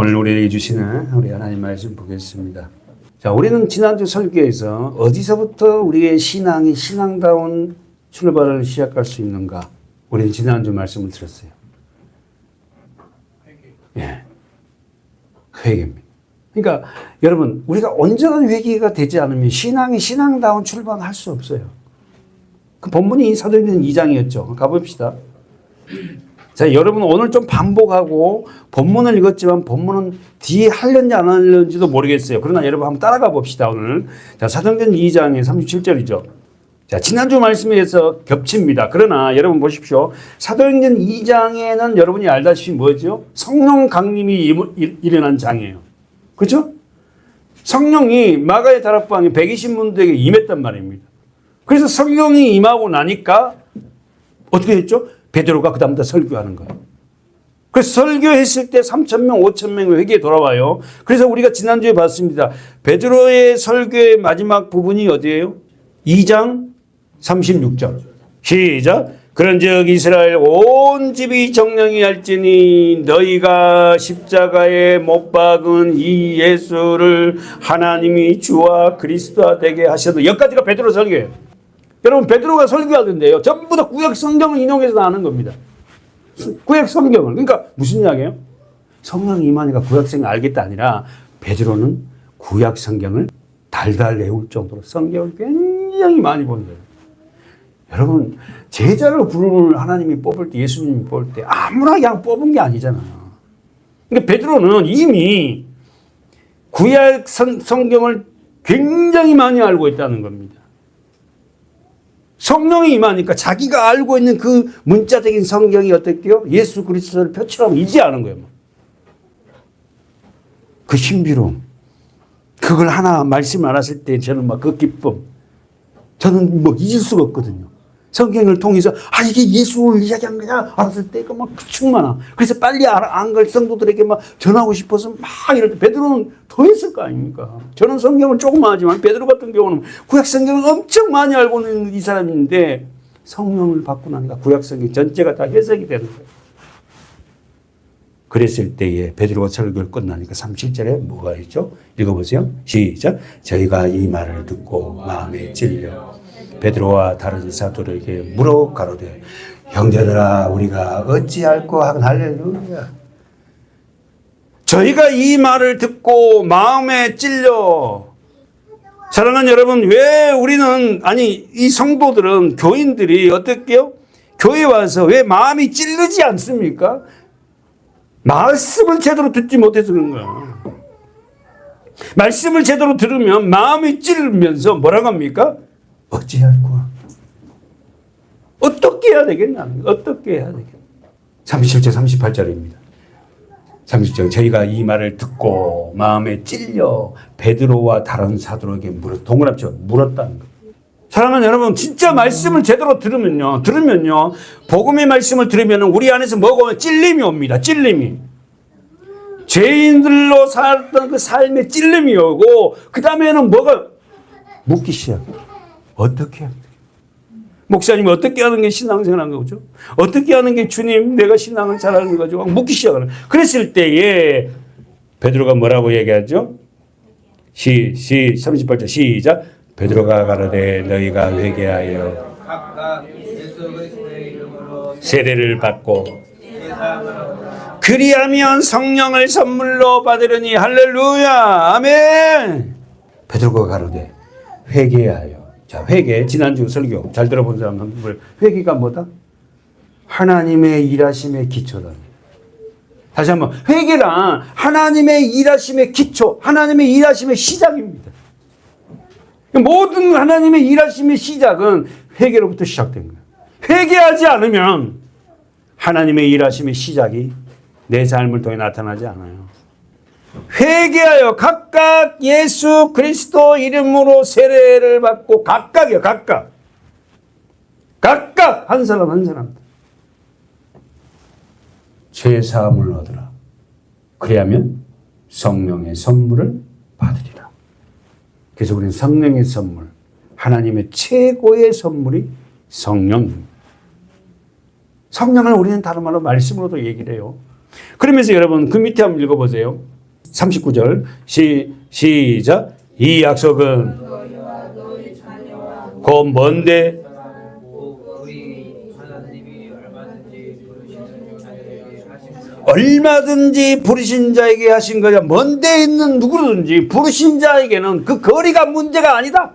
오늘 우리에게 주시는 우리 하나님 말씀 보겠습니다. 자, 우리는 지난주 설교에서 어디서부터 우리의 신앙이 신앙다운 출발을 시작할 수 있는가? 우리는 지난주 말씀을 들었어요. 예. 회개입니다. 그러니까 여러분, 우리가 온전한 회개가 되지 않으면 신앙이 신앙다운 출발을 할 수 없어요. 그 본문이 사도행전 2장이었죠. 가봅시다. 자, 여러분 오늘 좀 반복하고 본문을 읽었지만 본문은 뒤에 하려는지 안 하려는지도 모르겠어요. 그러나 여러분 한번 따라가 봅시다, 오늘. 자, 사도행전 2장의 37절이죠. 자, 지난주 말씀에서 겹칩니다. 그러나 여러분 보십시오. 사도행전 2장에는 여러분이 알다시피 뭐죠? 성령 강림이 일어난 장이에요. 그렇죠? 성령이 마가의 다락방에 120문들에게 임했단 말입니다. 그래서 성령이 임하고 나니까 어떻게 했죠? 베드로가 그 다음부터 설교하는 거예요. 그래서 설교했을 때 3,000명, 5,000명이 회개에 돌아와요. 그래서 우리가 지난주에 봤습니다. 베드로의 설교의 마지막 부분이 어디예요? 2장 36절. 시작. 그런즉 이스라엘 온 집이 정령이 할지니 너희가 십자가에 못 박은 이 예수를 하나님이 주와 그리스도가 되게 하셔도, 여기까지가 베드로 설교예요. 여러분, 베드로가 설교하던데요, 전부 다 구약 성경을 인용해서 나오는 겁니다. 구약 성경을. 그러니까 무슨 이야기예요? 성령 임하니까 구약 성경 알겠다 아니라 베드로는 구약 성경을 달달 외울 정도로 성경을 굉장히 많이 본 거예요. 여러분, 제자를 부르는 하나님이 뽑을 때, 예수님이 뽑을 때 아무나 그냥 뽑은 게 아니잖아요. 그러니까 베드로는 이미 구약 성경을 굉장히 많이 알고 있다는 겁니다. 성령이 임하니까 자기가 알고 있는 그 문자적인 성경이 어떻게요? 예수 그리스도를 표출하면 잊지 않은 거예요. 그 신비로움. 그걸 하나 말씀 알았을 때 저는 막 그 기쁨. 저는 뭐 잊을 수가 없거든요. 성경을 통해서 이게 예수를 이야기한 거야 알았을 때 막 충만하. 그래서 빨리 안 갈 성도들에게 막 전하고 싶어서 막 이럴 때 베드로는 더 했을 거 아닙니까? 저는 성경을 조금만 하지만 베드로 같은 경우는 구약 성경을 엄청 많이 알고 있는 이 사람인데 성령을 받고 나니까 구약 성경 전체가 다 해석이 되는 거예요. 그랬을 때에 베드로가 설교를 끝나니까 37절에 뭐가 있죠? 읽어보세요. 시작. 저희가 이 말을 듣고 마음에 찔려 베드로와 다른 사도들에게 물어 가로되 형제들아 우리가 어찌할꼬 하건 할렐루야. 저희가 이 말을 듣고 마음에 찔려. 사랑하는 여러분, 왜 우리는, 아니 이 성도들은, 교인들이 어떻게요? 교회 와서 왜 마음이 찔르지 않습니까? 말씀을 제대로 듣지 못해서 그런 거야. 말씀을 제대로 들으면 마음이 찔르면서 뭐라고 합니까? 어찌할꼬? 어떻게 해야 되겠냐? 어떻게 해야 되겠냐? 37절 38절입니다. 30절. 저희가 이 말을 듣고 마음에 찔려 베드로와 다른 사도에게 동그랗죠? 물었다는 거예요. 사랑하는 여러분, 진짜 말씀을 제대로 들으면요, 복음의 말씀을 들으면 우리 안에서 뭐가 오면 찔림이 옵니다. 찔림이. 죄인들로 살았던 그 삶의 찔림이 오고, 그 다음에는 뭐가 묻기 시작해요. 어떻게 해야 돼? 목사님 어떻게 하는 게 신앙생활 하는 거죠? 어떻게 하는 게 주님 내가 신앙을 잘하는 거죠? 막 묻기 시작하는. 그랬을 때에 베드로가 뭐라고 얘기하죠? 38절 시작. 베드로가 가로되 너희가 회개하여 각각 예수 그리스도의 이름으로 세례를 받고 그리하면 성령을 선물로 받으려니. 할렐루야. 아멘. 베드로가 가로되 회개하여. 자, 회개. 지난주 설교 잘 들어본 사람은 회개가 뭐다? 하나님의 일하심의 기초다. 다시 한번, 회개란 하나님의 일하심의 기초, 하나님의 일하심의 시작입니다. 모든 하나님의 일하심의 시작은 회개로부터 시작된 거예요. 회개하지 않으면 하나님의 일하심의 시작이 내 삶을 통해 나타나지 않아요. 회개하여 각각 예수 그리스도 이름으로 세례를 받고, 각각이요, 각각 한 사람 한 사람 죄 사함을 얻으라. 그래야면 성령의 선물을 받으리라. 그래서 우리는 성령의 선물, 하나님의 최고의 선물이 성령입니다. 성령을 우리는 다른 말로 말씀으로도 얘기를 해요. 그러면서 여러분 그 밑에 한번 읽어보세요. 39절 시작. 이 약속은 곧 뭔데 얼마든지 부르신 자에게 하신 거냐. 먼 데 있는 누구든지 부르신 자에게는 그 거리가 문제가 아니다.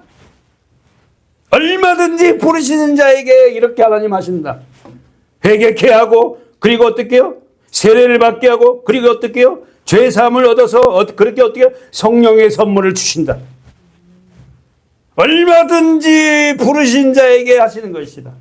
얼마든지 부르시는 자에게 이렇게 하나님 하신다. 회개케 하고 그리고 어떻게 해요? 세례를 받게 하고 그리고 어떻게 해요? 죄사함을 얻어서 그렇게 어떻게 해요? 성령의 선물을 주신다. 얼마든지 부르신 자에게 하시는 것이다.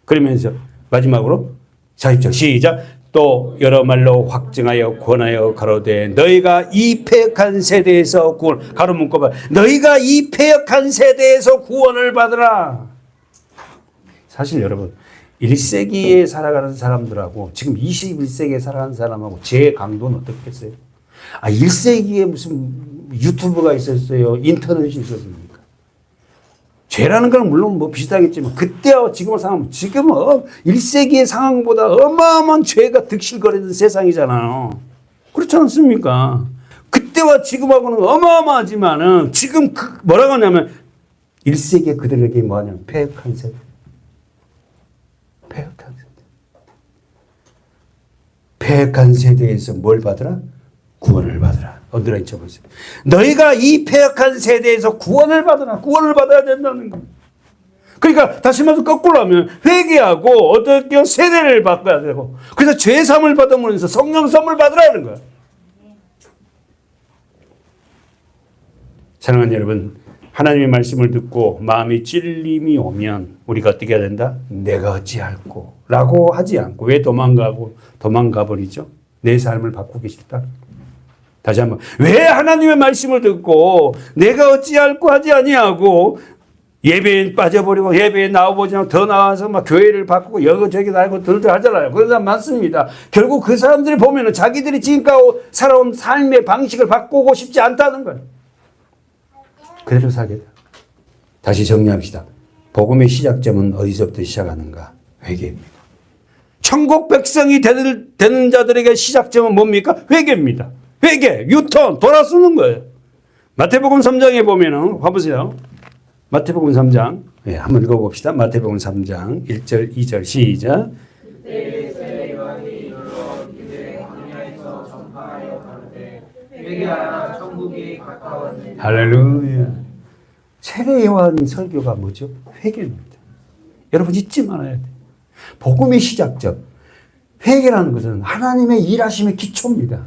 그러면서 마지막으로 40절 시작. 또 여러 말로 확증하여 권하여 가로되 너희가 이 패역한 세대에서 구원, 가로 묶어봐. 너희가 이 패역한 세대에서 구원을 받으라. 사실 여러분 1세기에 살아가는 사람들하고 지금 21세기에 살아가는 사람하고 제 강도는 어떻겠어요? 1세기에 무슨 유튜브가 있었어요? 인터넷이 있었습니까? 죄라는 건 물론 뭐 비슷하겠지만 그때와 지금을 상황하면 지금은 1세기의 상황보다 어마어마한 죄가 득실거리는 세상이잖아요. 그렇지 않습니까? 그때와 지금하고는 어마어마하지만은 지금 뭐라고 하냐면 1세기에 그들에게 뭐하냐면 패역한 세대. 패역한 세대. 패역한 세대에서 뭘 받으라? 구원을 받으라. 언더라인 쳐보세요. 너희가 이 패역한 세대에서 구원을 받으라. 구원을 받아야 된다는 거예요. 그러니까 다시 말해서 거꾸로 하면 회개하고 어떻게 세대를 바꿔야 되고 그래서 죄사함을 받으면서 성령 선물 받으라는 거예요. 사랑하는 여러분, 하나님의 말씀을 듣고 마음이 찔림이 오면 우리가 어떻게 해야 된다? 내가 어찌할꼬 라고 하지 않고 왜 도망가 버리죠? 내 삶을 바꾸기 싫다. 다시 한번 왜 하나님의 말씀을 듣고 내가 어찌할꼬 하지 아니하고 예배에 빠져버리고 예배에 나와보지 않고 더 나와서 막 교회를 바꾸고 여기저기 다니고 들들 하잖아요. 그런 사람 많습니다. 결국 그 사람들이 보면은 자기들이 지금까지 살아온 삶의 방식을 바꾸고 싶지 않다는 거예요. 그대로 살게 돼요. 다시 정리합시다. 복음의 시작점은 어디서부터 시작하는가? 회개입니다. 천국 백성이 되는 자들에게 시작점은 뭡니까? 회개입니다. 회개, 유턴, 돌아서는 거예요. 마태복음 3장에 보면은 봐보세요. 마태복음 3장 한번 읽어봅시다. 마태복음 3장 1절 2절 시작. 회개하라 천국이 가까웠느니라. 할렐루야. 세례 요한의 설교가 뭐죠? 회개입니다. 여러분 잊지 말아야 돼요. 복음의 시작점. 회개라는 것은 하나님의 일하심의 기초입니다.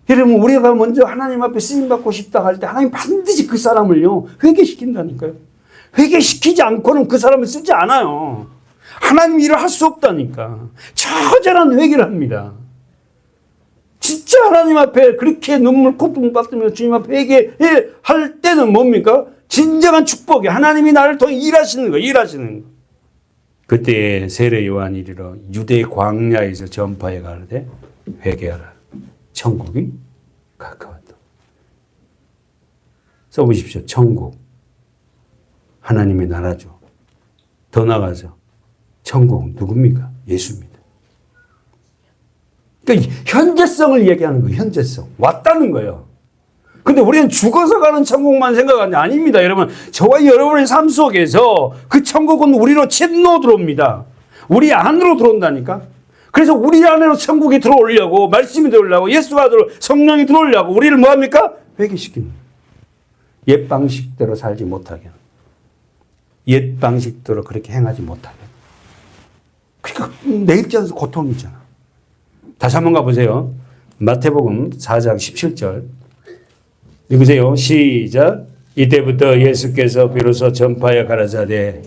여러분 우리가 먼저 하나님 앞에 쓰임받고 싶다 할 때 하나님 반드시 그 사람을요 회개시킨다니까요. 회개시키지 않고는 그 사람을 쓰지 않아요. 하나님 일을 할 수 없다니까. 처절한 회개를 합니다. 진짜 하나님 앞에 그렇게 눈물 콧물 받으며 주님 앞에 회개할 때는 뭡니까? 진정한 축복이 하나님이 나를 통해 일하시는 거예요. 일하시는 거. 그때 세례 요한이 이르러 유대 광야에서 전파해 가르되 회개하라. 천국이 가까웠다. 써보십시오. 천국. 하나님의 나라죠. 더 나가서 천국은 누굽니까? 예수입니다. 그러니까 현재성을 얘기하는 거예요. 현재성. 왔다는 거예요. 근데 우리는 죽어서 가는 천국만 생각하는 게 아닙니다. 여러분, 저와 여러분의 삶 속에서 그 천국은 우리로 침노 들어옵니다. 우리 안으로 들어온다니까. 그래서 우리 안으로 천국이 들어오려고 말씀이 들어오려고 예수가 성령이 들어오려고 우리를 뭐합니까? 회개시키는 거예요. 옛 방식대로 살지 못하게. 옛 방식대로 그렇게 행하지 못하게. 그러니까 내 입장에서 고통이잖아. 다시 한번 가보세요. 마태복음 4장 17절. 읽으세요. 시작. 이때부터 예수께서 비로소 전파하여 가라사대.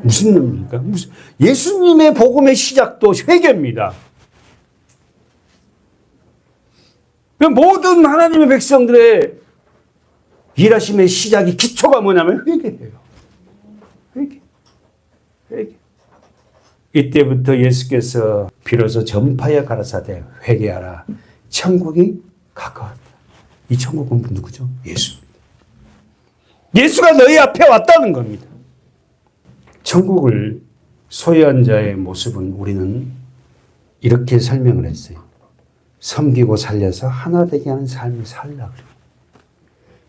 무슨 의미입니까? 예수님의 복음의 시작도 회개입니다. 모든 하나님의 백성들의 일하심의 시작이 기초가 뭐냐면 회개예요. 회개. 회개. 이때부터 예수께서 비로소 전파하여 가라사대 회개하라. 천국이 가까웠다. 이 천국은 누구죠? 예수입니다. 예수가 너희 앞에 왔다는 겁니다. 천국을 소유한 자의 모습은 우리는 이렇게 설명을 했어요. 섬기고 살려서 하나 되게 하는 삶을 살라 그래요.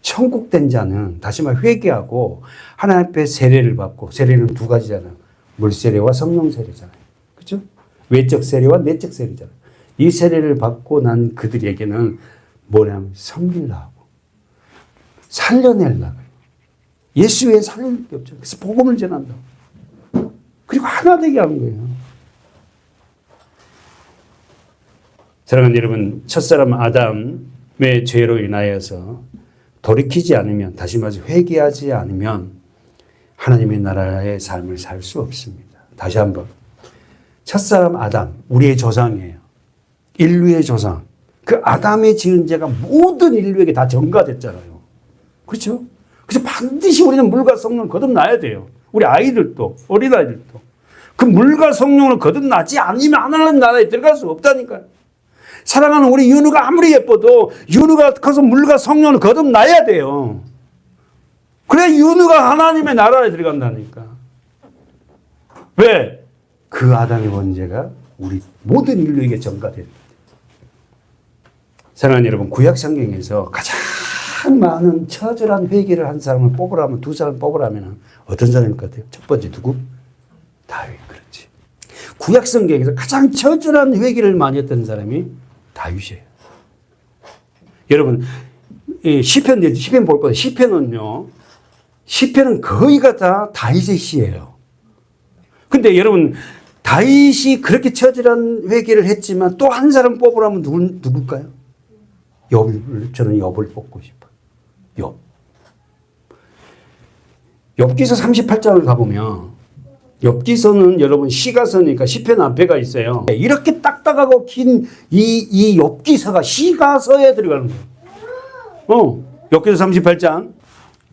천국 된 자는 다시 말해 회개하고 하나님 앞에 세례를 받고, 세례는 두 가지잖아요. 물 세례와 성령 세례잖아요. 그렇죠? 외적 세례와 내적 세례잖아요. 이 세례를 받고 난 그들에게는 뭐냐면 섬기려 하고 살려내려고 해요. 예수 외에 살릴 게 없죠. 그래서 복음을 전한다고. 그리고 하나 되게 하는 거예요. 사랑하는 여러분, 첫사람 아담의 죄로 인하여서 돌이키지 않으면, 다시 말해서 회개하지 않으면 하나님의 나라의 삶을 살 수 없습니다. 다시 한번. 첫사람 아담, 우리의 조상이에요. 인류의 조상. 그 아담의 지은 죄가 모든 인류에게 다 전가됐잖아요. 그렇죠? 그래서 반드시 우리는 물과 성령을 거듭나야 돼요. 우리 아이들도, 어린아이들도. 그 물과 성령을 거듭나지 않으면 하나님 나라에 들어갈 수 없다니까요. 사랑하는 우리 윤우가 아무리 예뻐도 윤우가 커서 물과 성령을 거듭나야 돼요. 그래 윤우가 하나님의 나라에 들어간다니까. 왜? 그 아담의 번제가 우리 모든 인류에게 전가됩니다. 사랑하는 여러분, 구약 성경에서 가장 많은 처절한 회개를 한 사람을 뽑으라면, 두 사람 뽑으라면 어떤 사람일 것 같아요? 첫 번째 누구? 다윗. 그렇지. 구약 성경에서 가장 처절한 회개를 많이 했던 사람이 다윗이에요. 여러분, 시편 볼 거예요. 시편은 거의가 다 다윗의 시예요. 근데 여러분, 다윗이 그렇게 처절한 회개를 했지만 또 한 사람 뽑으라면 누굴까요? 저는 욥을 뽑고 싶어요. 욥기서 38장을 가보면, 욥기서는 여러분 시가서니까 시편 앞에가 있어요. 이렇게 딱딱하고 긴 이 욥기서가 시가서에 들어가는 거예요. 욥기서 38장.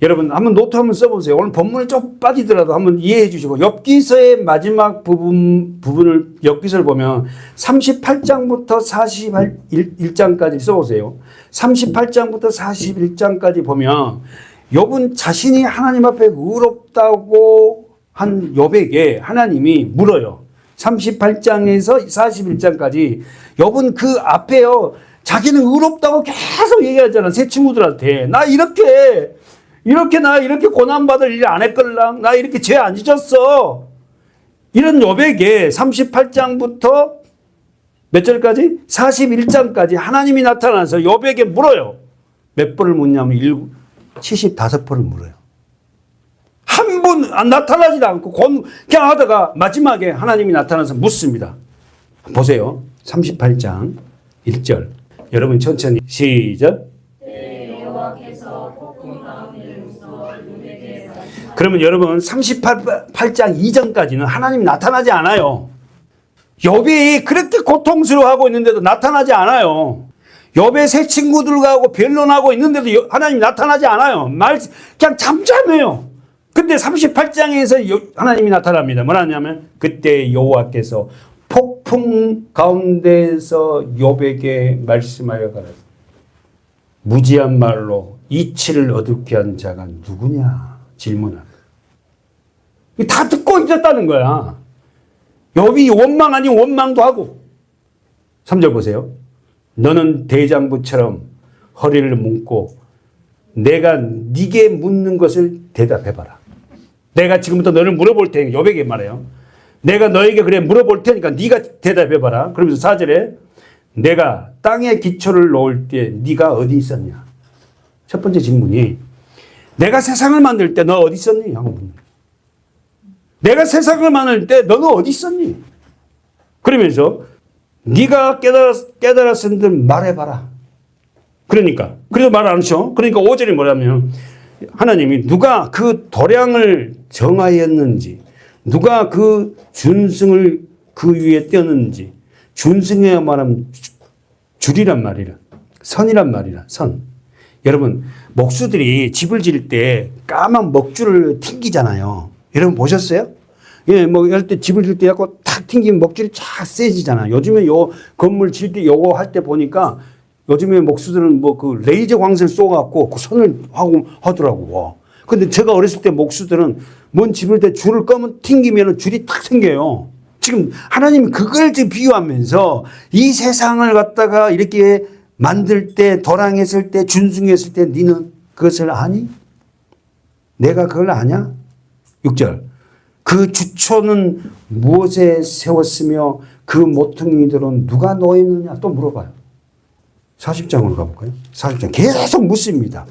여러분 한번 노트 한번 써보세요. 오늘 본문에 좀 빠지더라도 한번 이해해 주시고, 욥기서의 마지막 부분을 욥기서를 보면 38장부터 41장까지 써보세요. 38장부터 41장까지 보면 욥은 자신이 하나님 앞에 의롭다고 한 욥에게 하나님이 물어요. 38장에서 41장까지 욥은 그 앞에요, 자기는 의롭다고 계속 얘기하잖아. 새 친구들한테. 나 이렇게 고난받을 일 안 했걸랑, 나 이렇게 죄 안 지었어. 이런 욥에게 38장부터 몇 절까지? 41장까지 하나님이 나타나서 욥에게 물어요. 몇 번을 묻냐면 75번을 물어요. 한 번 나타나지도 않고 그냥 하다가 마지막에 하나님이 나타나서 묻습니다. 보세요. 38장 1절. 여러분 천천히 시작. 그러면 여러분 38장 이전까지는 하나님이 나타나지 않아요. 욥이 그렇게 고통스러워하고 있는데도 나타나지 않아요. 욥의 새 친구들하고 변론하고 있는데도 하나님이 나타나지 않아요. 그냥 잠잠해요. 근데 38장에서 하나님이 나타납니다. 뭐라냐면 그때 여호와께서 폭풍 가운데서 욥에게 말씀하여 가라사, 무지한 말로 이치를 어둡게 한 자가 누구냐 질문하라. 다 듣고 있었다는 거야. 욥이 원망 아닌 원망도 하고. 3절 보세요. 너는 대장부처럼 허리를 묶고 내가 네게 묻는 것을 대답해봐라. 내가 지금부터 너를 물어볼 테니까, 욥에게 말해요. 내가 너에게 그래 물어볼 테니까 네가 대답해봐라. 그러면서 4절에 내가 땅에 기초를 놓을 때 네가 어디 있었냐. 첫 번째 질문이 내가 세상을 만들 때 너 어디 있었니? 하고 묻는 거예요. 내가 세상을 만들 때 너는 어디 있었니? 그러면서 네가 깨달았은들 말해봐라. 그러니까 그래도 말 안 하죠. 그러니까 5절이 뭐냐면 하나님이 누가 그 도량을 정하였는지, 누가 그 준승을 그 위에 떼었는지. 준승이야 말하면 줄이란 말이라, 선이란 말이라. 선. 여러분 목수들이 집을 지을 때 까만 먹줄을 튕기잖아요. 여러분 보셨어요? 예, 뭐 할 때 집을 지을 때 갖고 탁 튕기면 먹줄이 쫙 세지잖아요. 요즘에 요 건물 질 때 요거 할 때 보니까 요즘에 목수들은 뭐 그 레이저 광선을 쏘갖고 그 선을 하고 하더라고. 근데 제가 어렸을 때 목수들은 뭔 집을 때 줄을 끄면 튕기면 줄이 탁 생겨요. 지금 하나님이 그걸 지금 비유하면서 이 세상을 갖다가 이렇게 만들 때, 도랑했을 때, 준숭했을 때 너는 그것을 아니? 내가 그걸 아냐? 6절. 그 주초는 무엇에 세웠으며 그 모퉁이들은 누가 놓였느냐? 또 물어봐요. 40장으로 가볼까요? 40장. 계속 묻습니다.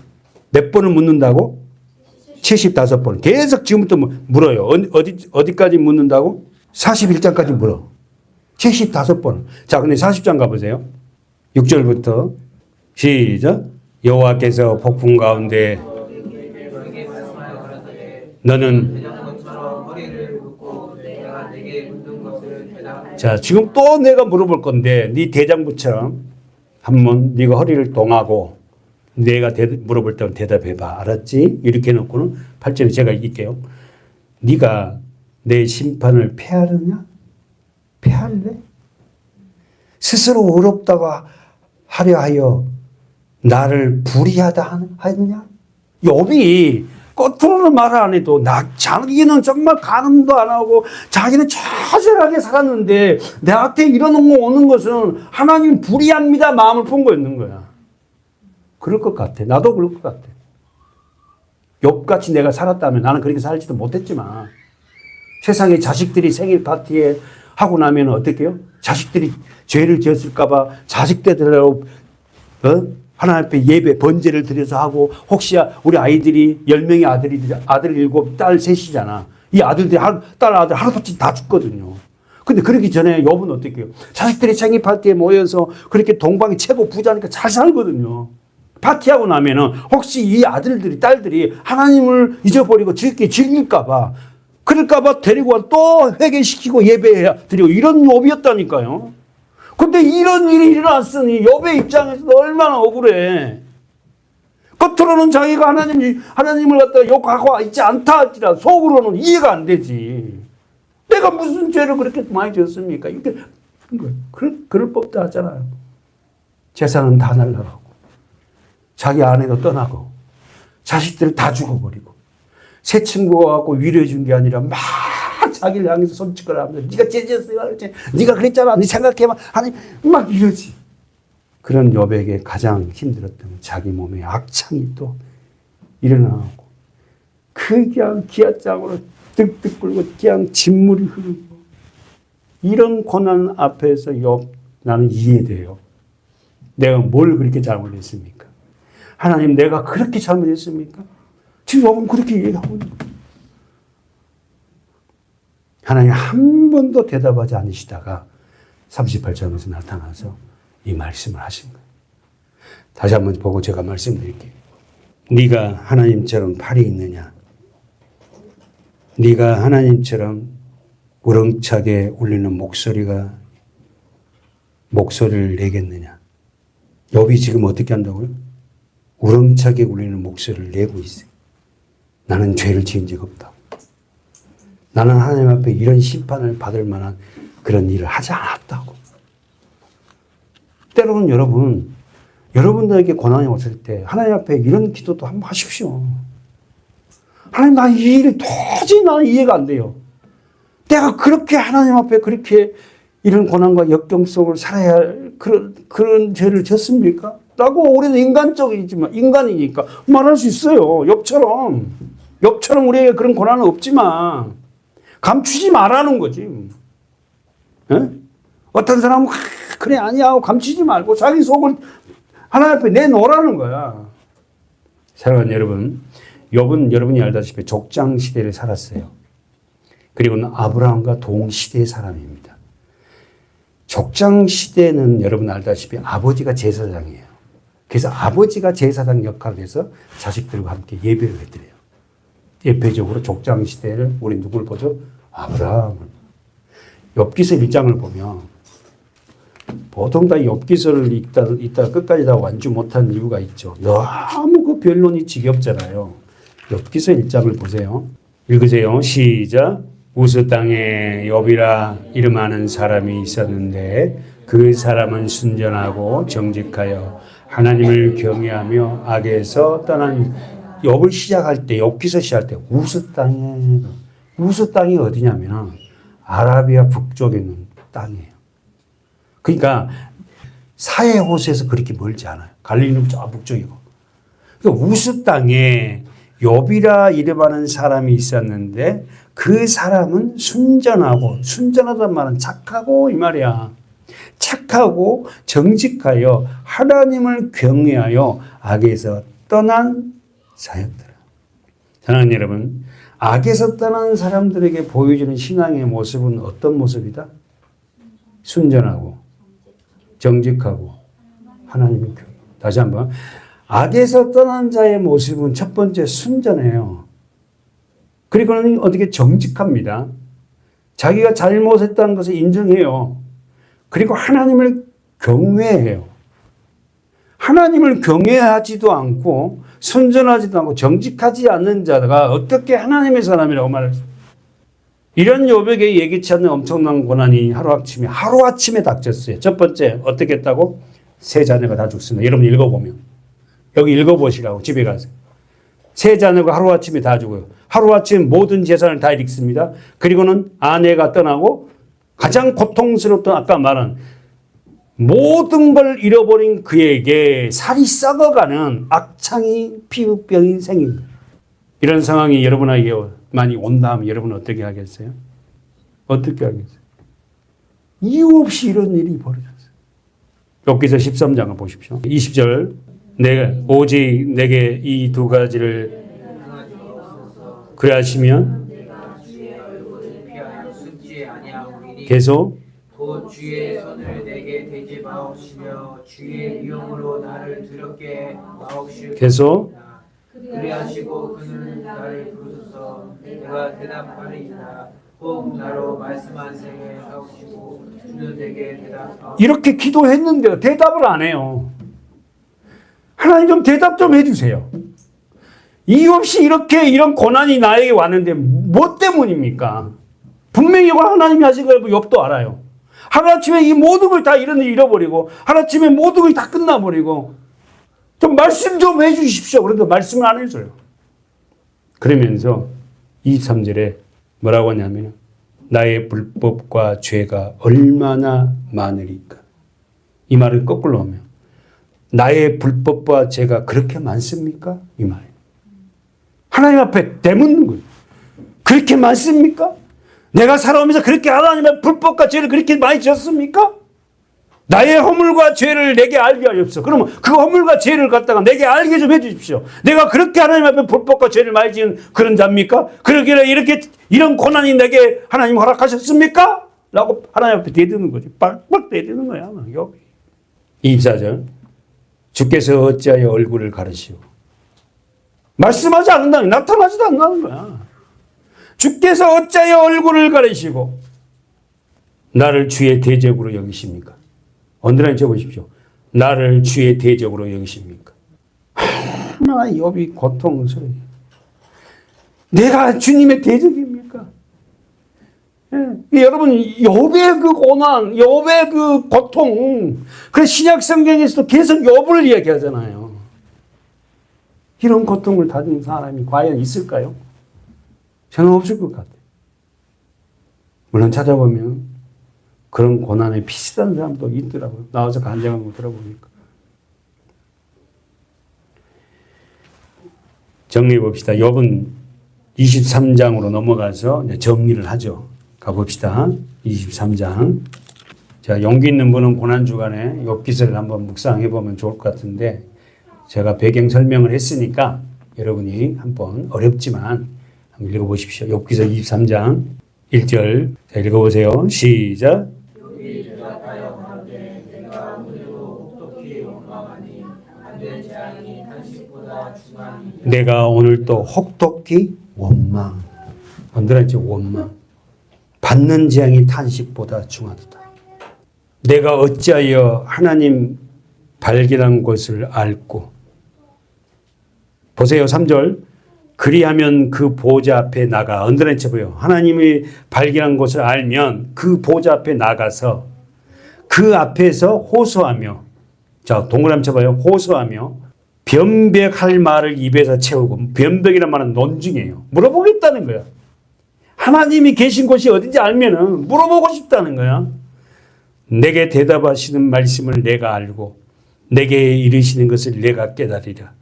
몇 번을 묻는다고? 75번. 계속 지금부터 물어요. 어디까지 묻는다고? 41장까지 물어. 75번. 자, 근데 40장 가보세요. 6절부터 시작. 여호와께서 폭풍 가운데 너는 자, 지금 또 내가 물어볼 건데 네 대장부처럼 한번 네가 허리를 동하고 내가 물어볼 때는 대답해봐. 알았지? 이렇게 해놓고는 8절에 제가 이길게요. 네가 내 심판을 패하느냐? 패할래? 스스로 의롭다고 하려 하여 나를 불의하다 하느냐? 욥이 겉으로는 말을 안 해도 자기는 정말 간음도 안 하고 자기는 처절하게 살았는데 내한테 이런 거 오는 것은 하나님 불의합니다 마음을 품고 있는 거야. 그럴 것 같아. 나도 그럴 것 같아. 욥같이 내가 살았다면 나는 그렇게 살지도 못했지만 세상에 자식들이 생일 파티에 하고 나면 어떻게 해요? 자식들이 죄를 지었을까 봐 자식들하고 하나님 앞에 예배 번제를 드려서 하고 혹시 우리 아이들이 10명의 아들 7, 딸 3이잖아. 이 아들들이 딸 아들 하루같이 다 죽거든요. 근데 그러기 전에 욥은 어떻게 해요? 자식들이 생일 파티에 모여서 그렇게 동방이 최고 부자니까 잘 살거든요. 파티하고 나면은 혹시 이 아들들이 딸들이 하나님을 잊어버리고 즐길까 봐 그럴까 봐 데리고 와 또 회개시키고 예배해야 드리고 이런 욥이었다니까요. 근데 이런 일이 일어났으니 욥의 입장에서도 얼마나 억울해. 겉으로는 자기가 하나님을 갖다가 욕하고 있지 않다 할지라 속으로는 이해가 안 되지. 내가 무슨 죄를 그렇게 많이 지었습니까? 이렇게 그럴 법도 하잖아요. 재산은 다 날라가고 자기 아내도 떠나고 자식들을 다 죽어버리고 새 친구가 갖고 위로해 준 게 아니라 막 자기를 향해서 손짓을 하면서 네가 죄지었어요. 네가 그랬잖아. 네 생각해봐. 아니 막 이러지. 그런 욥에게 가장 힘들었던 건 자기 몸에 악창이 또 일어나고 그냥 기아장으로 득득 굴고 그냥 진물이 흐르고 이런 고난 앞에서 욥 나는 이해돼요. 내가 뭘 그렇게 잘못했습니까? 하나님 내가 그렇게 잘못했습니까? 지금 욥은 그렇게 얘기하고 있는 거예요. 하나님 한 번도 대답하지 않으시다가 38장에서 나타나서 이 말씀을 하신 거예요. 다시 한번 보고 제가 말씀드릴게요. 네가 하나님처럼 팔이 있느냐? 네가 하나님처럼 우렁차게 울리는 목소리를 내겠느냐? 욥이 지금 어떻게 한다고요? 우렁차게 울리는 목소리를 내고 있어요. 나는 죄를 지은 적 없다. 나는 하나님 앞에 이런 심판을 받을 만한 그런 일을 하지 않았다고. 때로는 여러분들에게 고난이 왔을 때 하나님 앞에 이런 기도도 한번 하십시오. 하나님 나 이 일 도저히 나는 이해가 안 돼요. 내가 그렇게 하나님 앞에 그렇게 이런 고난과 역경 속을 살아야 할 그런 죄를 졌습니까? 라고 우리는 인간적이지만 인간이니까 말할 수 있어요. 욥처럼 우리에게 그런 고난은 없지만 감추지 말라는 거지. 에? 어떤 사람은 그래 아니야 하고 감추지 말고 자기 속을 하나님 앞에 내놓으라는 거야. 사랑하는 여러분, 욥은 여러분이 알다시피 족장 시대를 살았어요. 그리고는 아브라함과 동시대의 사람입니다. 족장 시대는 여러분 알다시피 아버지가 제사장이에요. 그래서 아버지가 제사장 역할을 해서 자식들과 함께 예배를 해드려요. 대표적으로 족장 시대를 우리 누굴 보죠? 아브라함을. 욥기서 1장을 보면 보통 다 욥기서를 읽다 끝까지 다 완주 못한 이유가 있죠. 너무 그 변론이 지겹잖아요. 욥기서 1장을 보세요. 읽으세요. 시작. 우스 땅에 욥이라 이름하는 사람이 있었는데 그 사람은 순전하고 정직하여 하나님을 경외하며 악에서 떠난 욥을 시작할 때 욥기서 시작할 때 우스 땅이 어디냐면 아라비아 북쪽에 있는 땅이에요. 그러니까 사해 호수에서 그렇게 멀지 않아요. 갈릴리는 저 북쪽이고. 그러니까 우스 땅에 욥이라 이름하는 사람이 있었는데 그 사람은 순전하단 말은 착하고 이 말이야. 착하고 정직하여 하나님을 경외하여 악에서 떠난 사역들. 사랑하는 여러분, 악에서 떠난 사람들에게 보여주는 신앙의 모습은 어떤 모습이다? 순전하고 정직하고 하나님을 경외. 다시 한번. 악에서 떠난 자의 모습은 첫 번째 순전해요. 그리고는 어떻게 정직합니다. 자기가 잘못했다는 것을 인정해요. 그리고 하나님을 경외해요. 하나님을 경외하지도 않고 순전하지도 않고 정직하지 않는 자가 어떻게 하나님의 사람이라고 말할까? 이런 욥에게 예기치 않는 엄청난 고난이 하루아침에 닥쳤어요. 첫 번째 어떻게 했다고? 세 자녀가 다 죽습니다. 여러분 읽어보면. 여기 읽어보시라고 집에 가서. 세 자녀가 하루아침에 다 죽어요. 하루아침에 모든 재산을 다 잃습니다. 그리고는 아내가 떠나고 가장 고통스럽던 아까 말한 모든 걸 잃어버린 그에게 살이 썩어가는 악창이 피부병이 생깁니다. 이런 상황이 여러분에게 많이 온다 하면 여러분은 어떻게 하겠어요? 어떻게 하겠어요? 이유 없이 이런 일이 벌어졌어요. 욥기서 13장을 보십시오. 20절 오직 내게 이 두 가지를 그리하시면 계속 곧 주의 손을 내게 대지 마옵시며 주의 이름으로 나를 두렵게 마옵시옵소서. 계속 그리하시고 그는 나를 부르소서. 내가 대답하리이다. 혹 나로 말씀하시게 하옵시고 주는 내게 대답하옵소서. 이렇게 기도했는데 대답을 안 해요. 하나님 좀 대답 좀 해주세요. 이유 없이 이런 고난이 나에게 왔는데 뭐 때문입니까? 분명히 이걸 하나님이 하신 걸 욥도 알아요. 하루아침에 이 모든 걸 다 잃어버리고 하루아침에 모든 걸 다 끝나버리고 좀 말씀 좀 해주십시오. 그런데 말씀을 안 해줘요. 그러면서 23절에 뭐라고 하냐면 나의 불법과 죄가 얼마나 많으리까. 이 말을 거꾸로 하면 나의 불법과 죄가 그렇게 많습니까? 이 말이에요. 하나님 앞에 대묻는 거예요. 그렇게 많습니까? 내가 살아오면서 그렇게 하나님의 불법과 죄를 그렇게 많이 지었습니까? 나의 허물과 죄를 내게 알게 하옵소서. 그러면 그 허물과 죄를 갖다가 내게 알게 좀 해주십시오. 내가 그렇게 하나님 앞에 불법과 죄를 많이 지은 그런 자입니까? 그러기에 이런 고난이 내게 하나님 허락하셨습니까? 라고 하나님 앞에 대드는 거지. 빡빡 대드는 거야. 24절 주께서 어찌하여 얼굴을 가르시오. 말씀하지 않는다니 나타나지도 않는 거야. 주께서 어찌하여 얼굴을 가리시고 나를 주의 대적으로 여기십니까? 언더라인 쳐보십시오. 나를 주의 대적으로 여기십니까? 얼마나 욥이 고통스러워요. 내가 주님의 대적입니까? 예. 여러분 욥의 그 고난, 욥의 그 고통, 그 신약 성경에서도 계속 욥을 이야기하잖아요. 이런 고통을 가진 사람이 과연 있을까요? 저는 없을 것 같아요. 물론 찾아보면 그런 고난에 비슷한 사람도 있더라고요. 나와서 간증한 거 들어보니까. 정리해 봅시다. 욥은 23장으로 넘어가서 정리를 하죠. 가봅시다. 23장. 자, 용기 있는 분은 고난주간에 욥기서를 한번 묵상해 보면 좋을 것 같은데 제가 배경 설명을 했으니까 여러분이 한번 어렵지만 한번 읽어보십시오. 욥기서 23장 1절 자, 읽어보세요. 시작. 내가 오늘 또 혹독히 원망. 언더라인지 원망. 받는 재앙이 탄식보다 중하도다. 내가 어찌하여 하나님 발견한 것을 알고. 보세요. 3절. 그리하면 그 보좌 앞에 나가. 언더라인 쳐봐요. 하나님이 발견한 것을 알면 그 보좌 앞에 나가서 그 앞에서 호소하며. 자, 동그라미 쳐봐요. 호소하며 변백할 말을 입에서 채우고. 변백이란 말은 논증이에요. 물어보겠다는 거야. 하나님이 계신 곳이 어딘지 알면은 물어보고 싶다는 거야. 내게 대답하시는 말씀을 내가 알고 내게 이르시는 것을 내가 깨달으리라.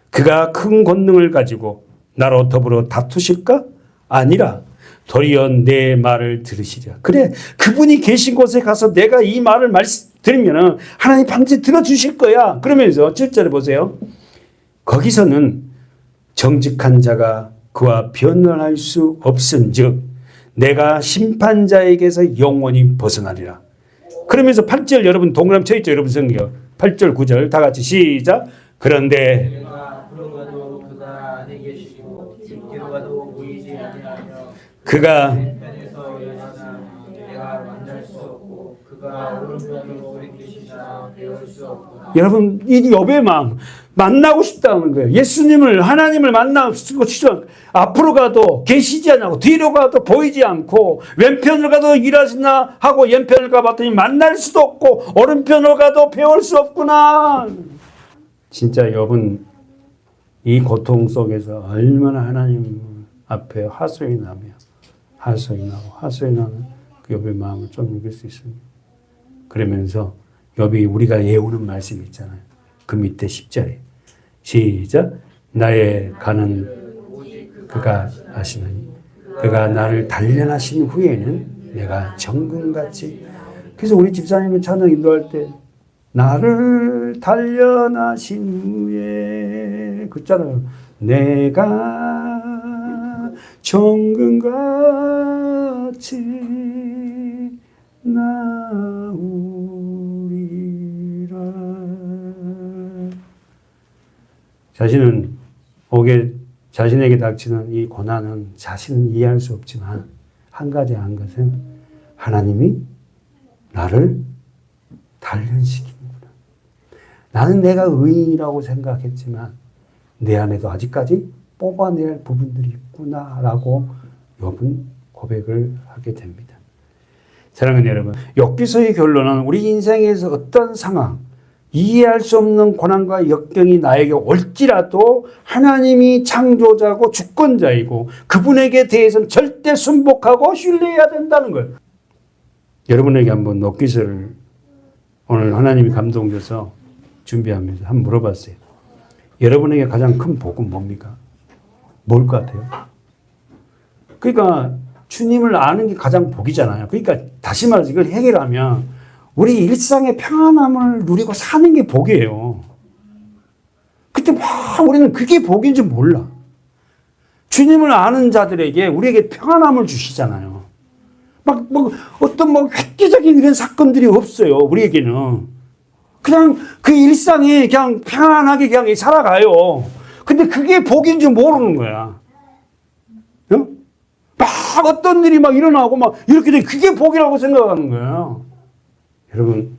그가 큰 권능을 가지고 나로 더불어 다투실까? 아니라 도리어 내 말을 들으시리라. 그래, 그분이 계신 곳에 가서 내가 이 말을 들으면 하나님 반드시 들어주실 거야. 그러면서 7절에 보세요. 거기서는 정직한 자가 그와 변론할 수 없은즉 내가 심판자에게서 영원히 벗어나리라. 그러면서 8절 여러분 동그라미 쳐있죠. 여러분 성경 8절 9절 다 같이 시작. 그런데 내가 앞으로 가도 그가 안에 계시고 뒤로 가도 보이지 아니하며 그가 왼편에서 여자나 내가 만날 수 없고 그가 오른편으로 계시나 배울 수 없구나. 여러분 이 욥의 마음 만나고 싶다는 거예요. 예수님을 하나님을 만나고 싶어. 앞으로 가도 계시지 않고 뒤로 가도 보이지 않고 왼편으로 가도 일하시나 하고 왼편을 가봤더니 만날 수도 없고 오른편으로 가도 배울 수 없구나. 진짜 욥은 이 고통 속에서 얼마나 하나님 앞에 하소연이 나는 그 욥의 마음을 좀 읽을 수 있습니다. 그러면서 욥이 우리가 외우는 말씀이 있잖아요. 그 밑에 10절에 시작. 나의 간은 그가 아시나니 그가 나를 단련하신 후에는 내가 정금같이. 그래서 우리 집사님은 찬양 인도할 때 나를 단련하신 후에 그잖아요. 내가 정금같이 나오리라. 자신에게 닥치는 이 고난은 자신은 이해할 수 없지만 한 것은 하나님이 나를 단련시킵니다. 나는 내가 의인이라고 생각했지만 내 안에도 아직까지 뽑아내야 할 부분들이 있구나라고 욥은 고백을 하게 됩니다. 사랑하는 여러분, 욥기서의 결론은 우리 인생에서 어떤 상황, 이해할 수 없는 고난과 역경이 나에게 올지라도 하나님이 창조자고 주권자이고 그분에게 대해서는 절대 순복하고 신뢰해야 된다는 거예요. 여러분에게 한번 욥기서를 오늘 하나님이 감동 줘서 준비하면서 한번 물어봤어요. 여러분에게 가장 큰 복은 뭡니까? 뭘 것 같아요? 그러니까 주님을 아는 게 가장 복이잖아요. 그러니까 다시 말해서 이걸 해결하면 우리 일상의 평안함을 누리고 사는 게 복이에요. 그때 막 우리는 그게 복인 줄 몰라. 주님을 아는 자들에게 우리에게 평안함을 주시잖아요. 어떤 획기적인 이런 사건들이 없어요. 우리에게는. 그냥 그 일상에 그냥 평안하게 그냥 살아가요. 근데 그게 복인 줄 모르는 거야. 어? 막 어떤 일이 막 일어나고 막 이렇게 돼. 그게 복이라고 생각하는 거예요. 여러분,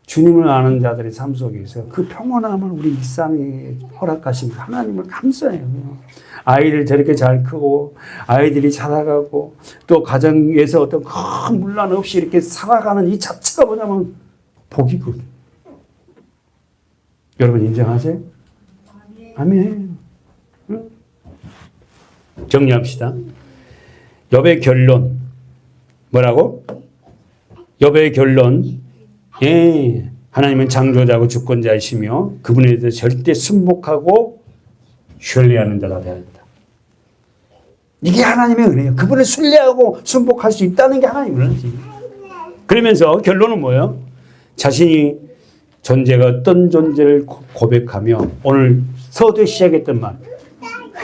주님을 아는 자들의 삶 속에서 그 평온함을 우리 일상에 허락하신 하나님을 감사해요. 아이들 저렇게 잘 크고 아이들이 자라가고 또 가정에서 어떤 큰 문란 없이 이렇게 살아가는 이 자체가 뭐냐면 복이거든요. 여러분 인정하세요? 아멘. 응? 정리합시다. 욥의 결론 뭐라고? 욥의 결론, 예, 하나님은 창조자고 주권자이시며 그분에 대해서 절대 순복하고 신뢰하는 자가 되어야 한다. 이게 하나님의 은혜예요. 그분을 신뢰하고 순복할 수 있다는 게 하나님의 은혜지. 그러면서 결론은 뭐예요? 자신이 존재가 어떤 존재를 고백하며 오늘 서두에 시작했던 말,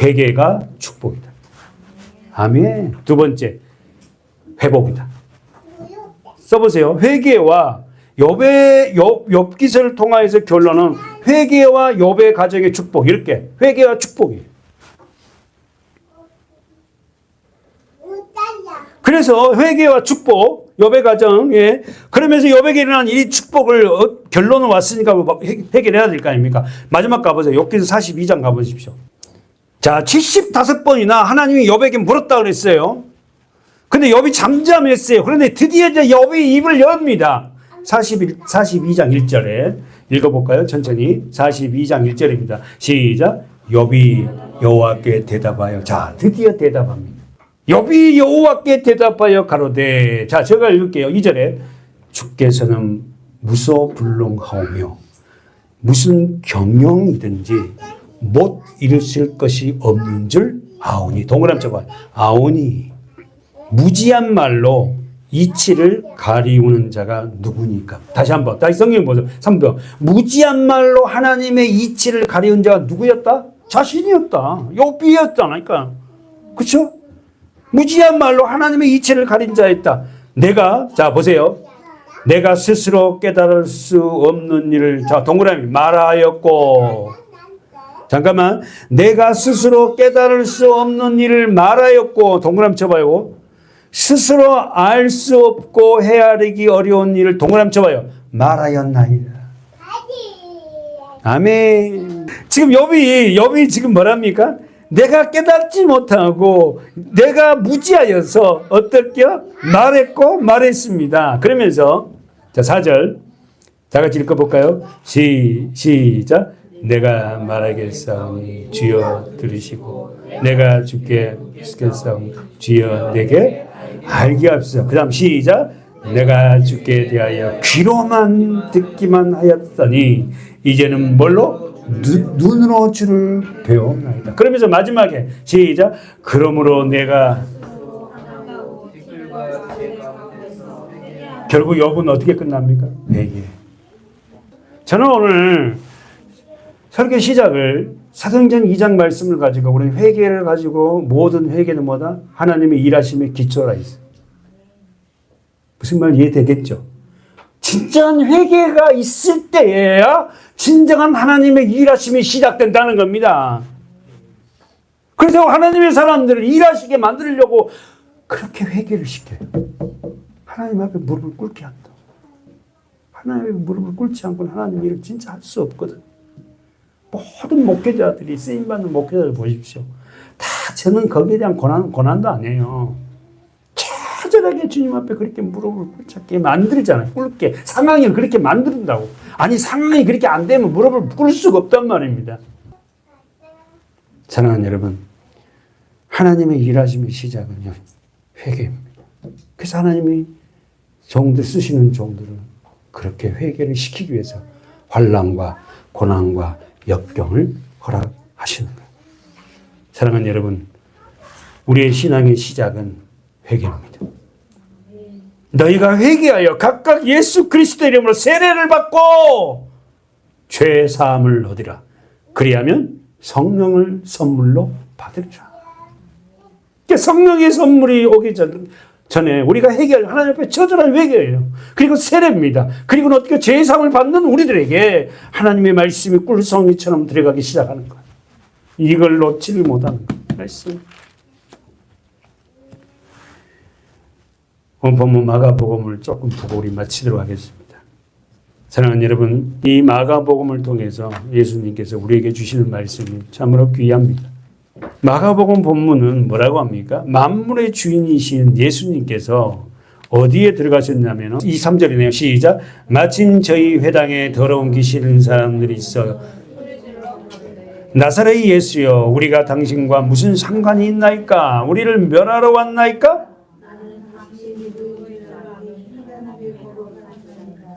회개가 축복이다. 아멘. 두 번째, 회복이다. 써보세요. 회개와 욥기서를 통하여서 결론은 회개와 욥의 가정의 축복. 이렇게 회개와 축복이에요. 그래서 회개와 축복, 욥의 가정, 예. 그러면서 욥에게 일어난 이 축복을 결론은 왔으니까 해결해야 될 거 아닙니까? 마지막 가보세요. 욥기서 42장 가보십시오. 자, 75번이나 하나님이 욥에게 물었다 그랬어요. 근데 욥이 잠잠했어요. 그런데 드디어 이제 욥이 입을 엽니다. 42장 1절에 읽어볼까요? 천천히. 42장 1절입니다. 시작. 욥이 여호와께 대답하여. 자, 드디어 대답합니다. 욥이 여호와께 대답하여 가로되, 자 제가 읽을게요. 2절에 주께서는 무소불능하오며 무슨 경영이든지 못 이루실 것이 없는 줄 아오니. 동그라미 쳐봐. 아오니. 무지한 말로 이치를 가리우는 자가 누구니까. 다시 한번, 다시 성경 보세요. 3번. 무지한 말로 하나님의 이치를 가리운 자가 누구였다? 자신이었다. 욥이었다니까. 그렇죠? 무지한 말로 하나님의 이치를 가린 자였다. 내가, 자 보세요. 내가 스스로 깨달을 수 없는 일을, 자 동그라미, 말하였고. 잠깐만. 내가 스스로 깨달을 수 없는 일을 말하였고. 동그라미 쳐봐요. 스스로 알 수 없고 헤아리기 어려운 일을, 동그라미 쳐봐요, 말하였나이다. 아멘. 지금 욥이 지금 뭐랍니까? 내가 깨닫지 못하고 내가 무지하여서 어떻게요? 말했고 말했습니다. 그러면서 자 4절 다 같이 읽어볼까요? 시작. 내가 말하겠사오니 주여 들으시고 내가 주께 묻겠사오니 주여 내게 알게 하옵소서. 그 다음 시작. 내가 주께 대하여 귀로만 듣기만 하였더니 이제는 뭘로? 눈으로 주를 배우나이다. 그러면서 마지막에 시작. 그러므로 내가, 결국 욥은 어떻게 끝납니까? 회개. 저는 오늘 설교 시작을 사도행전 2장 말씀을 가지고, 우리는 회개를 가지고, 모든 회개는 뭐다? 하나님의 일하심의 기초라 있어요. 무슨 말 이해되겠죠? 진정한 회개가 있을 때에야 진정한 하나님의 일하심이 시작된다는 겁니다. 그래서 하나님의 사람들을 일하시게 만들려고 그렇게 회개를 시켜요. 하나님 앞에 무릎을 꿇게 한다. 하나님 앞에 무릎을 꿇지 않고는 하나님 일을 진짜 할 수 없거든. 모든 목회자들이, 쓰임받는 목회자들 보십시오. 다 저는 거기에 대한 고난도 아니에요. 처절하게 주님 앞에 그렇게 무릎을 꿇게 만들잖아요. 꿇게. 상황을 그렇게 만든다고. 아니, 상황이 그렇게 안 되면 무릎을 꿇을 수가 없단 말입니다. 사랑하는 여러분, 하나님의 일하심의 시작은요, 회개입니다. 그래서 하나님이 종들, 쓰시는 종들을 그렇게 회개를 시키기 위해서 환난과 고난과 역경을 허락하시는 거예요. 사랑하는 여러분, 우리의 신앙의 시작은 회개입니다. 너희가 회개하여 각각 예수 그리스도 이름으로 세례를 받고 죄 사함을 얻으라. 그리하면 성령을 선물로 받으리라. 그러니까 성령의 선물이 오기 전에 우리가 하나님 앞에 처절한 회개예요. 그리고 세례입니다. 그리고 어떻게 죄 사함을 받는 우리들에게 하나님의 말씀이 꿀송이처럼 들어가기 시작하는 거예요. 이걸 놓지를 못하는 거예요. 말씀. 오늘 본문 마가복음을 조금 보고 우리 마치도록 하겠습니다. 사랑하는 여러분, 이 마가복음을 통해서 예수님께서 우리에게 주시는 말씀이 참으로 귀합니다. 마가복음 본문은 뭐라고 합니까? 만물의 주인이신 예수님께서 어디에 들어가셨냐면 23절이네요. 시작. 마침 저희 회당에 더러운 귀신은 사람들이 있어 나사렛 예수여, 우리가 당신과 무슨 상관이 있나이까? 우리를 멸하러 왔나이까?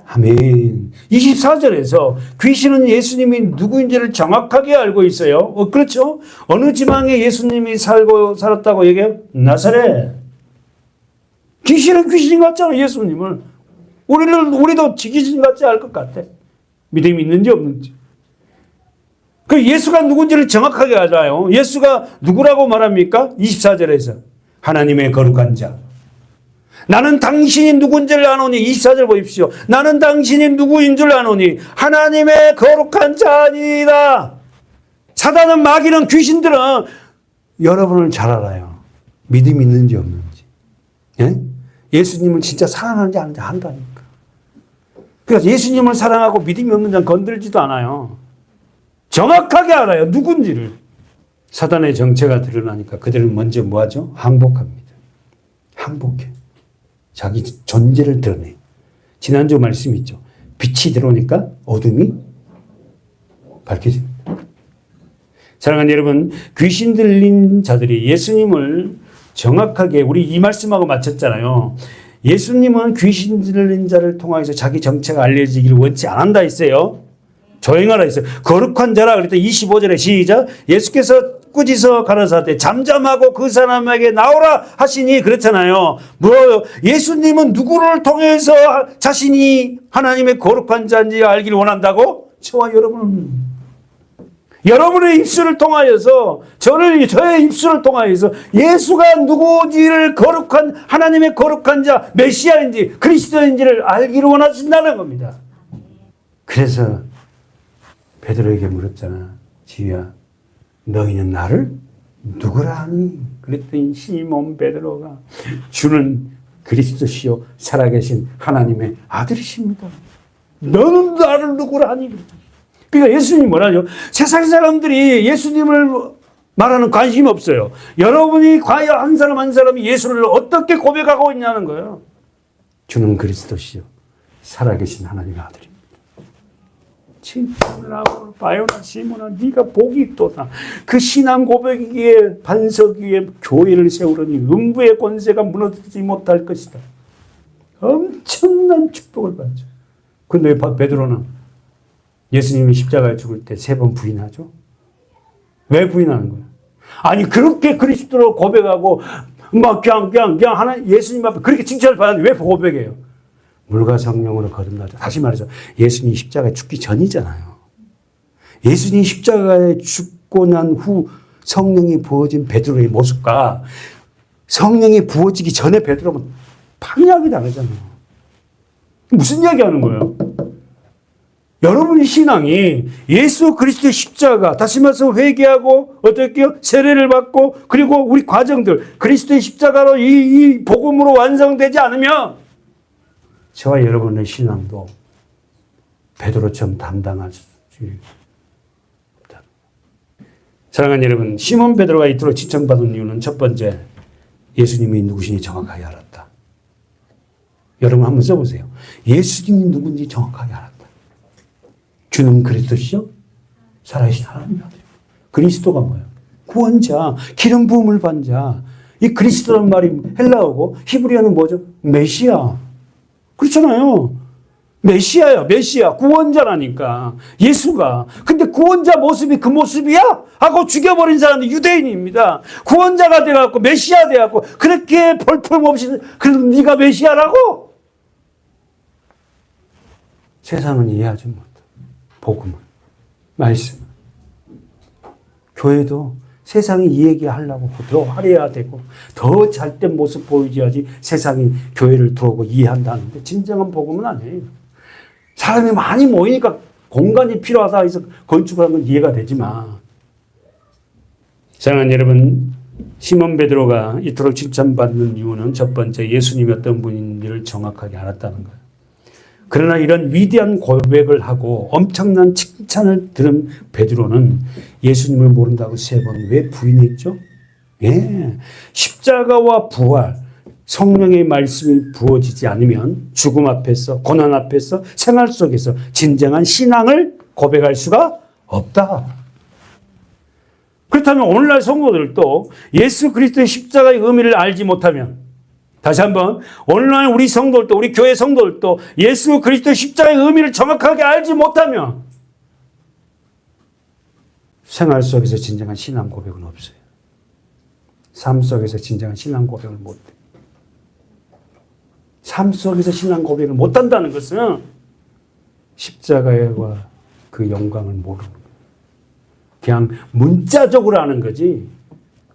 아멘. 24절에서 귀신은 예수님이 누구인지를 정확하게 알고 있어요. 그렇죠? 어느 지방에 예수님이 살았다고 얘기해요? 나사렛. 귀신은 귀신 같잖아, 예수님을. 우리도 귀신 같지 않을 것 같아. 믿음이 있는지 없는지. 그 예수가 누군지를 정확하게 알아요. 예수가 누구라고 말합니까? 24절에서. 하나님의 거룩한 자. 나는 당신이 누군지를 아노니. 24절 보십시오. 나는 당신이 누구인 줄 아노니 하나님의 거룩한 자니이다. 사단은, 마귀는, 귀신들은 여러분을 잘 알아요. 믿음이 있는지 없는지. 예? 예수님을 진짜 사랑하는지 아닌지 한다니까. 그래서 예수님을 사랑하고 믿음이 없는 자는 건들지도 않아요. 정확하게 알아요. 누군지를. 사단의 정체가 드러나니까 그들은 먼저 뭐하죠? 항복합니다. 항복해. 자기 존재를 드러내. 지난주 말씀 있죠. 빛이 들어오니까 어둠이 밝혀집니다. 사랑하는 여러분, 귀신 들린 자들이 예수님을 정확하게 우리 이 말씀하고 맞췄잖아요. 예수님은 귀신 들린 자를 통하여서 자기 정체가 알려지기를 원치 않는다 했어요. 조용하라 했어요. 거룩한 자라 그랬더니 25절에 시작. 예수께서 꾸짖어 가라사대 잠잠하고 그 사람에게 나오라 하시니 그렇잖아요. 뭐 예수님은 누구를 통해서 자신이 하나님의 거룩한 자인지 알기를 원한다고? 저와 여러분의 입술을 통하여서 저의 입술을 통하여서 예수가 누구지를 거룩한 하나님의 거룩한 자 메시아인지 그리스도인지를 알기를 원하신다는 겁니다. 그래서 베드로에게 물었잖아. 지휘야, 너희는 나를 누구라 하니? 그랬더니 시몬 베드로가 주는 그리스도시요 살아계신 하나님의 아들이십니다. 너는 나를 누구라 하니? 그러니까 예수님이 뭐라죠? 세상 사람들이 예수님을 말하는 관심이 없어요. 여러분이 과연 한 사람 한 사람이 예수를 어떻게 고백하고 있냐는 거예요. 주는 그리스도시요 살아계신 하나님의 아들입니다. 진짜로 바요나 시몬아 네가 복이 있도다. 그 신앙 고백의 반석 위에 교회를 세우려니 음부의 권세가 무너지지 못할 것이다. 엄청난 축복을 받죠. 근데 베드로는 예수님이 십자가에 죽을 때 3번 부인하죠. 왜 부인하는 거예요? 아니 그렇게 그리스도로 고백하고 막 그냥 하나 예수님 앞에 그렇게 칭찬을 받았는데 왜 고백해요? 물과 성령으로 거듭나죠. 다시 말해서 예수님이 십자가에 죽기 전이잖아요. 예수님이 십자가에 죽고 난 후 성령이 부어진 베드로의 모습과 성령이 부어지기 전에 베드로는 판이하게 다르잖아요. 무슨 이야기하는 거예요? 여러분의 신앙이 예수 그리스도의 십자가, 다시 말해서 회개하고 어떻게 해요? 세례를 받고 그리고 우리 과정들 그리스도의 십자가로 이 복음으로 완성되지 않으면 저와 여러분의 신앙도 베드로처럼 담당할 수 없다. 사랑하는 여러분, 시몬 베드로가 이토록 지칭받은 이유는 첫 번째, 예수님이 누구신지 정확하게 알았다. 여러분 한번 써보세요. 예수님이 누군지 정확하게 알았다. 주는 그리스도시요 살아계신 하나님의 아들. 그리스도가 뭐예요? 구원자, 기름 부음을 받은 자. 이 그리스도란 말이 헬라어고 히브리어는 뭐죠? 메시아. 그렇잖아요. 메시아예요. 메시아. 구원자라니까. 예수가. 근데 구원자 모습이 그 모습이야? 하고 죽여버린 사람은 유대인입니다. 구원자가 돼갖고 메시아 돼갖고 그렇게 볼품없이 그래도 네가 메시아라고? 세상은 이해하지 못해. 복음은, 말씀은. 교회도 세상이 이 얘기하려고 더 화려해야 되고 더 잘된 모습 보여줘야지 세상이 교회를 들어오고 이해한다는데 진정한 복음은 아니에요. 사람이 많이 모이니까 공간이 필요하다 해서 건축을 한 건 이해가 되지만 사랑하는 여러분, 시몬 베드로가 이토록 칭찬받는 이유는 첫 번째, 예수님이 어떤 분인지를 정확하게 알았다는 거예요. 그러나 이런 위대한 고백을 하고 엄청난 칭찬을 들은 베드로는 예수님을 모른다고 3번 왜 부인했죠? 예, 십자가와 부활, 성령의 말씀이 부어지지 않으면 죽음 앞에서, 고난 앞에서, 생활 속에서 진정한 신앙을 고백할 수가 없다. 그렇다면 오늘날 성도들도 예수 그리스도의 십자가의 의미를 알지 못하면, 다시 한번, 오늘날 우리 성도들도, 우리 교회 성도들도 예수 그리스도의 십자가의 의미를 정확하게 알지 못하면 생활 속에서 진정한 신앙 고백은 없어요. 삶 속에서 진정한 신앙 고백을 못해. 삶 속에서 신앙 고백을 못한다는 것은 십자가와 그 영광을 모르는 거예요. 그냥 문자적으로 아는 거지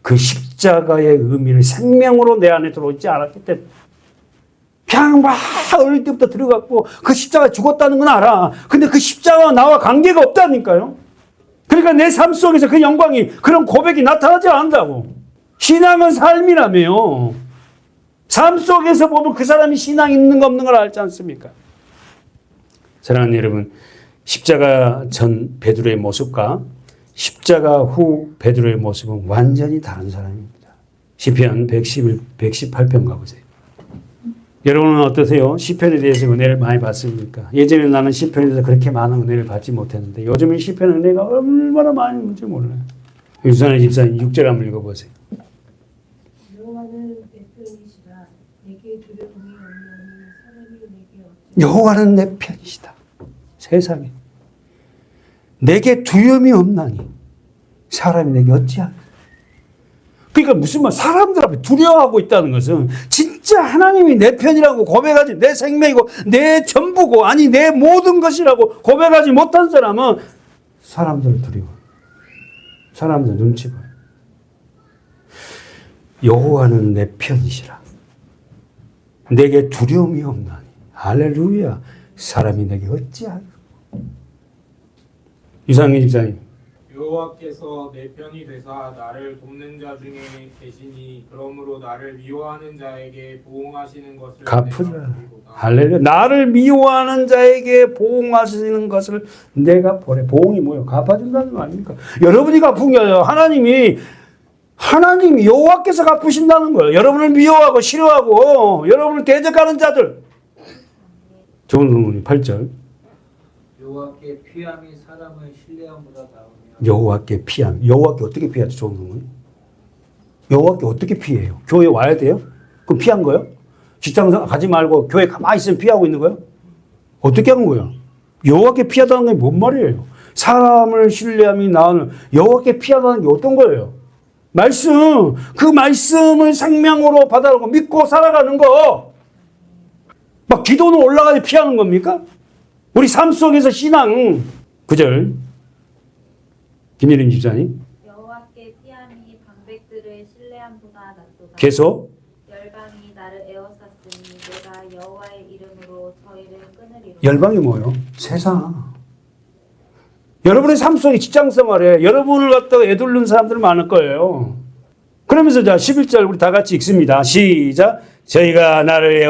그 십자가의 의미를 생명으로 내 안에 들어오지 않았기 때문에 그냥 막 어릴 때부터 들어갔고 그 십자가 죽었다는 건 알아. 근데 그 십자가와 나와 관계가 없다니까요. 그러니까 내 삶 속에서 그 영광이, 그런 고백이 나타나지 않는다고. 신앙은 삶이라며요. 삶 속에서 보면 그 사람이 신앙이 있는 거 없는 걸 알지 않습니까? 사랑하는 여러분, 십자가 전 베드로의 모습과 십자가 후 베드로의 모습은 완전히 다른 사람입니다. 시편 118편 가보세요. 여러분은 어떠세요? 시편에 대해서 은혜를 많이 받습니까? 예전에 나는 시편에 대해서 그렇게 많은 은혜를 받지 못했는데 요즘은 시편 은혜가 얼마나 많이 있는지 몰라요. 유선의 집사님 6절 한번 읽어보세요. 여호와는 여호와는 내 편이시라. 내게 두려움이 없나니 사람이 내게 여호와는 내 편이시다. 세상에 내게 두려움이 없나니 사람이 내게 어찌하겠느냐. 그러니까 무슨 말, 사람들 앞에 두려워하고 있다는 것은 진짜 하나님이 내 편이라고 고백하지, 내 생명이고 내 전부고 아니 내 모든 것이라고 고백하지 못한 사람은 사람들을 두려워. 사람들 눈치 봐요. 여호와는 내 편이시라. 내게 두려움이 없나니. 할렐루야. 사람이 내게 어찌하겠느냐. 유상희 집사님. 여호와께서 내 편이 되사 나를 돕는 자 중에 계시니 그러므로 나를 미워하는 자에게 보응하시는 것을 갚으라. 내가 보리로다. 할렐루야. 나를 미워하는 자에게 보응하시는 것을 내가 보래. 보응이 뭐예요? 갚아준다는 거 아닙니까? 여러분이 갚은 게 아니라 하나님이 여호와께서 갚으신다는 거예요. 여러분을 미워하고 싫어하고 여러분을 대적하는 자들. 좋은 성문이 8절. 여호와께 피함이 사람을 신뢰함보다 나으며 여호와께 피함. 여호와께 어떻게 피하죠? 좋은 성문이. 여호와께 어떻게 피해요? 교회 와야 돼요? 그럼 피한 거예요? 직장 가지 말고 교회 가만히 있으면 피하고 있는 거예요? 어떻게 한 거예요? 여호와께 피하다는 게 뭔 말이에요? 사람을 신뢰함이 나으는 여호와께 피하다는 게 어떤 거예요? 말씀. 그 말씀을 생명으로 받아들고 믿고 살아가는 거. 막 기도는 올라가지 피하는 겁니까? 우리 삶 속에서 신앙. 9절. 김예림 집사님. 여호와께 피함이 방백들을 신뢰함보다 낫도다. 계속. 열방이 나를 에워쌌으니 내가 여호와의 이름으로 저희를 끊으리로다. 열방이 뭐예요? 세상. 여러분의 삶 속에 직장 생활에 여러분을 갖다가 애들른 사람들 많을 거예요. 그러면서 자 11절 우리 다 같이 읽습니다. 시작. 저희가 나를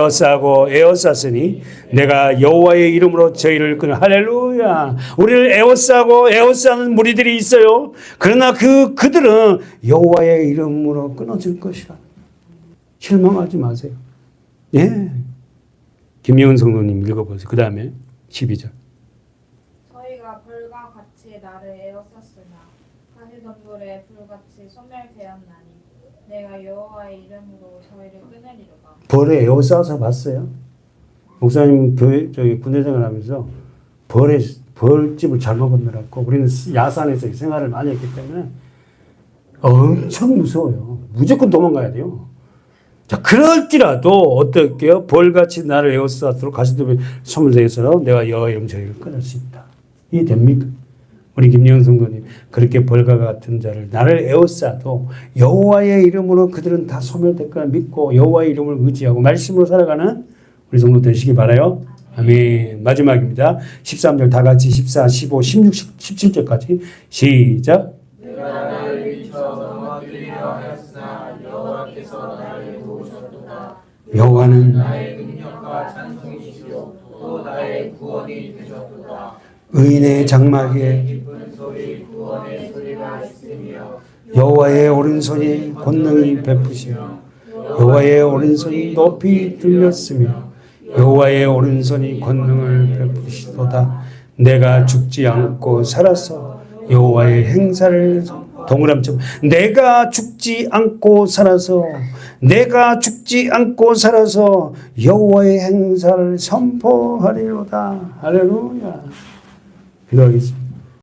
에워쌌으니 내가 여호와의 이름으로 저희를 끊어. 할렐루야. 우리를 에워싸는 무리들이 있어요. 그러나 그들은 여호와의 이름으로 끊어질 것이라. 실망하지 마세요. 예. 김영은 성도님 읽어보세요. 그 다음에 12절. 저희가 불과 같이 나를 에워쌌으나 가시덤불에 불같이 소멸되었나니 내가 여호와의 이름으로 저희를 끊으리로다. 벌에 에워싸서 봤어요? 목사님 군대 생활하면서 벌집을 잘못 건너갔고 우리는 야산에서 생활을 많이 했기 때문에 엄청 무서워요. 무조건 도망가야 돼요. 자, 그럴지라도 어떻게요? 벌같이 나를 에워싸도록 가시덤불에 소멸되어서 내가 여호와의 이름 저희를 끊을 수 있다. 이게 됩니까? 우리 김영은 성도님, 그렇게 벌과 같은 자를 나를 에워싸도 여호와의 이름으로 그들은 다 소멸될 거라 믿고 여호와의 이름을 의지하고 말씀으로 살아가는 우리 성도 되시기 바라요. 아멘. 마지막입니다. 13절 다 같이 14, 15, 16, 17절까지 시작. 내가 나를 미쳐 넘어뜨리려 하였으나 여호와께서 나를 도우셨도다. 여호와는 나의 능력과 찬송이시요 또 나의 구원이 되셨도다. 의인의 장막에 기쁜 소리 구원의 소리가 있으며 여호와의 오른손이 권능이 베푸시며 여호와의 오른손이 높이 들렸으며 여호와의 오른손이 권능을 베푸시도다. 내가 죽지 않고 살아서 여호와의 행사를 동그라미처럼 내가 죽지 않고 살아서 여호와의 행사를 선포하리로다. 할렐루야. 기도하겠습니다.